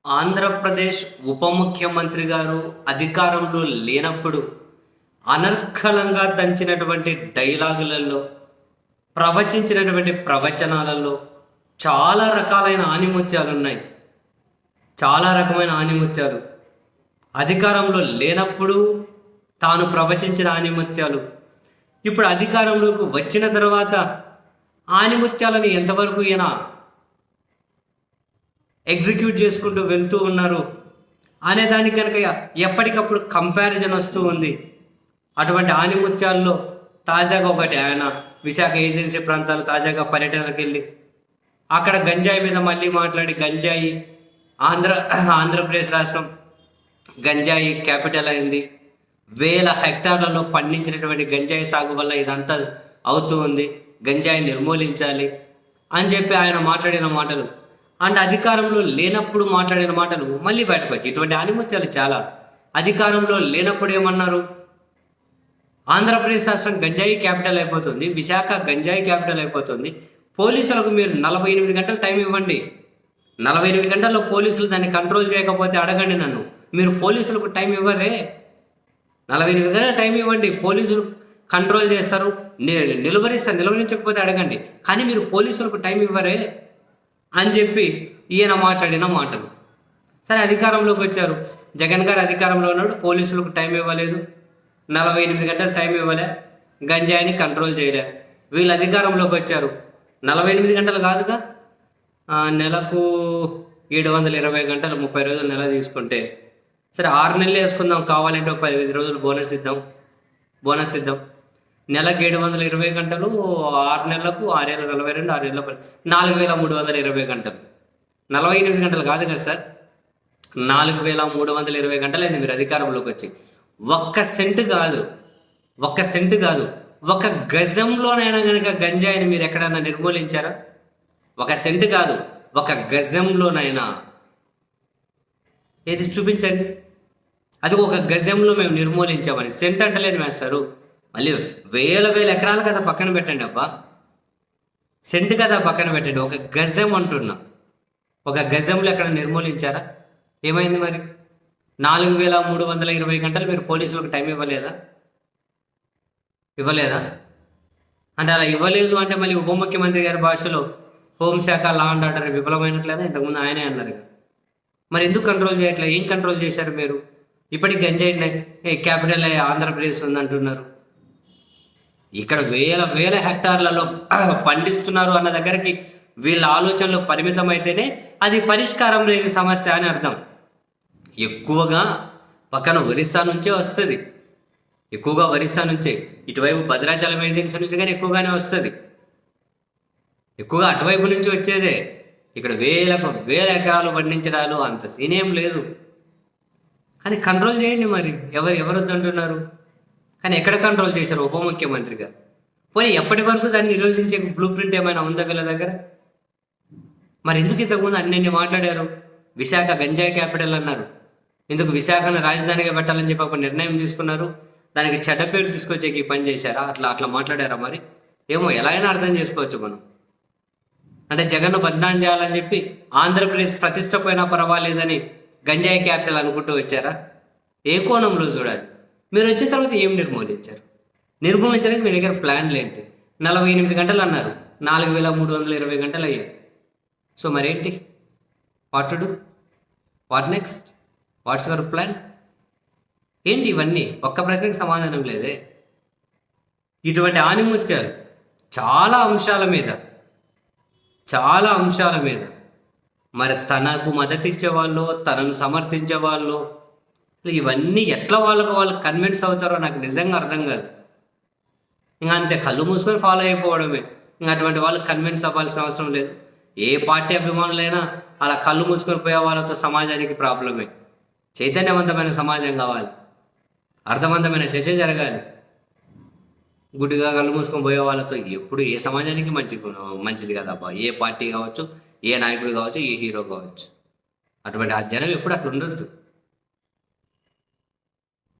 ఆంధ్రప్రదేశ్ ఉప ముఖ్యమంత్రి గారు అధికారంలో లేనప్పుడు అనర్గళంగా దంచినటువంటి డైలాగులలో, ప్రవచించినటువంటి ప్రవచనాలలో చాలా రకాలైన ఆణిముత్యాలు ఉన్నాయి. చాలా రకమైన ఆణిముత్యాలు అధికారంలో లేనప్పుడు తాను ప్రవచించిన ఆణిముత్యాలు, ఇప్పుడు అధికారంలోకి వచ్చిన తర్వాత ఆణిముత్యాలను ఎంతవరకు ఈయన ఎగ్జిక్యూట్ చేసుకుంటూ వెళ్తూ ఉన్నారు అనే దానికి కనుక ఎప్పటికప్పుడు కంపారిజన్ వస్తూ ఉంది. అటువంటి ఆణిముత్యాల్లో తాజాగా ఒకటి, ఆయన విశాఖ ఏజెన్సీ ప్రాంతాలు తాజాగా పర్యటనకు వెళ్ళి అక్కడ గంజాయి మీద మళ్ళీ మాట్లాడి, గంజాయి ఆంధ్రప్రదేశ్ రాష్ట్రం గంజాయి క్యాపిటల్ అయింది, వేల హెక్టార్లలో పండించినటువంటి గంజాయి సాగు వల్ల ఇదంతా అవుతూ ఉంది, గంజాయి నిర్మూలించాలి అని చెప్పి ఆయన మాట్లాడిన మాటలు, అండ్ అధికారంలో లేనప్పుడు మాట్లాడిన మాటలు మళ్ళీ బయటకు వచ్చి ఇటువంటి ఆణిముత్యాలు చాలా. అధికారంలో లేనప్పుడు ఏమన్నారు, ఆంధ్రప్రదేశ్ రాష్ట్రం గంజాయి క్యాపిటల్ అయిపోతుంది, విశాఖ గంజాయి క్యాపిటల్ అయిపోతుంది, పోలీసులకు మీరు 48 గంటలు టైం ఇవ్వండి, 48 గంటల్లో పోలీసులు దాన్ని కంట్రోల్ చేయకపోతే అడగండి నన్ను, మీరు పోలీసులకు టైం ఇవ్వరే, 48 గంటల టైం ఇవ్వండి, పోలీసులు కంట్రోల్ చేస్తారు, నిలువరించకపోతే అడగండి, కానీ మీరు పోలీసులకు టైం ఇవ్వరే అని చెప్పి ఈయన మాట్లాడిన మాటలు. సరే, అధికారంలోకి వచ్చారు, జగన్ గారు అధికారంలో ఉన్నప్పుడు పోలీసులకు టైం ఇవ్వలేదు, 48 గంటలు టైం ఇవ్వలే, గంజాయిని కంట్రోల్ చేయలే. వీళ్ళు అధికారంలోకి వచ్చారు, 48 గంటలు కాదుగా, నెలకు 720 గంటలు, 30 రోజులు నెల తీసుకుంటే సరే 6 నెలలు వేసుకుందాం, కావాలంటే 15 రోజులు బోనస్ ఇద్దాం. నెలకు 720 గంటలు, 6 నెలలకు 6 ఏళ్ళ 42, 6 ఏళ్ళ 4320 గంటలు, 48 గంటలు కాదు కదా సార్, 4320 గంటలు అయింది మీరు అధికారంలోకి వచ్చి. ఒక్క సెంటు కాదు, ఒక గజంలోనైనా కనుక గంజాయిని మీరు ఎక్కడైనా నిర్మూలించారా? ఒక సెంటు కాదు, ఒక గజంలోనైనా ఏది చూపించండి. అది ఒక గజంలో మేము నిర్మూలించామని. సెంట్ అంటలేని మాస్టారు, మళ్ళీ వేల ఎకరాలు కదా పక్కన పెట్టండి అబ్బా, సెంట్ కదా పక్కన పెట్టండి, ఒక గజం అంటున్నా. ఒక గజంలో ఎక్కడ నిర్మూలించారా? ఏమైంది మరి? 4320 గంటలు మీరు పోలీసులకు టైం ఇవ్వలేదా? అంటే అలా ఇవ్వలేదు అంటే మళ్ళీ ఉప ముఖ్యమంత్రి గారి భాషలో హోంశాఖ లా అండ్ ఆర్డర్ విఫలమైనట్లేదా? ఇంతకుముందు ఆయనే అన్నారు కదా. మరి ఎందుకు కంట్రోల్ చేయట్లేదు? ఏం కంట్రోల్ చేశారు మీరు? ఇప్పటికి గంజాయి క్యాపిటల్ ఆంధ్రప్రదేశ్ ఉందంటున్నారు. ఇక్కడ వేల హెక్టార్లలో పండిస్తున్నారు అన్న దగ్గరికి వీళ్ళ ఆలోచనలు పరిమితం అయితేనే అది పరిష్కారం లేని సమస్య అని అర్థం. ఎక్కువగా పక్కన ఒరిస్సా నుంచే వస్తుంది, ఎక్కువగా ఒరిస్సా నుంచే, ఇటువైపు భద్రాచలం ఏజెన్సీ నుంచి కానీ ఎక్కువగానే వస్తుంది, ఎక్కువగా అటువైపు నుంచి వచ్చేదే. ఇక్కడ వేల ఎకరాలు పండించడాలు అంత సీనేం లేదు. కానీ కంట్రోల్ చేయండి. మరి ఎవరు వద్దంటున్నారు? కానీ ఎక్కడ కంట్రోల్ చేశారు ఉప ముఖ్యమంత్రిగా? పోనీ ఎప్పటి వరకు దాన్ని నిరోధించే బ్లూ ప్రింట్ ఏమైనా ఉందా వీళ్ళ దగ్గర? మరి ఎందుకు ఇంతకుముందు అన్ని మాట్లాడారు? విశాఖ గంజాయి క్యాపిటల్ అన్నారు, ఎందుకు విశాఖను రాజధానిగా పెట్టాలని చెప్పి ఒక నిర్ణయం తీసుకున్నారు, దానికి చెడ్డ పేరు తీసుకొచ్చే ఈ పని చేశారా? అట్లా మాట్లాడారా? మరి ఏమో, ఎలా అయినా అర్థం చేసుకోవచ్చు మనం. అంటే జగన్ను బద్నాం చేయాలని చెప్పి ఆంధ్రప్రదేశ్ ప్రతిష్ట పోయినా పర్వాలేదని గంజాయి క్యాపిటల్ అనుకుంటూ వచ్చారా? ఏ కోణంలో చూడాలి? మీరు వచ్చిన తర్వాత ఏం నిర్మూలించడానికి మీ దగ్గర ప్లాన్లు ఏంటి? 48 గంటలు అన్నారు, 4320 గంటలు అయ్యాయి. సో మరేంటి? What to do? What next? What's your plan? ఏంటి ఇవన్నీ? ఒక్క ప్రశ్నకి సమాధానం లేదే. ఇటువంటి ఆణిముత్యాలు చాలా అంశాల మీద మరి తనకు మద్దతు ఇచ్చేవాళ్ళు, తనను సమర్థించే వాళ్ళు, ఇవన్నీ ఎట్లా వాళ్ళు కన్విన్స్ అవుతారో నాకు నిజంగా అర్థం కాదు. ఇంకా అంతే, కళ్ళు మూసుకొని ఫాలో అయిపోవడమే. ఇంకా అటువంటి వాళ్ళు కన్విన్స్ అవ్వాల్సిన అవసరం లేదు. ఏ పార్టీ అభిమానులైనా అలా కళ్ళు మూసుకొని పోయే వాళ్ళతో సమాజానికి ప్రాబ్లమే. చైతన్యవంతమైన సమాజం కావాలి, అర్థవంతమైన చర్చ జరగాలి. గుడ్డిగా కళ్ళు మూసుకొని పోయే వాళ్ళతో ఎప్పుడు ఏ సమాజానికి మంచిది కదబ్బా. ఏ పార్టీ కావచ్చు, ఏ నాయకుడు కావచ్చు, ఏ హీరో కావచ్చు, అటువంటి ఆ జనం ఎప్పుడు అట్లా ఉండొద్దు.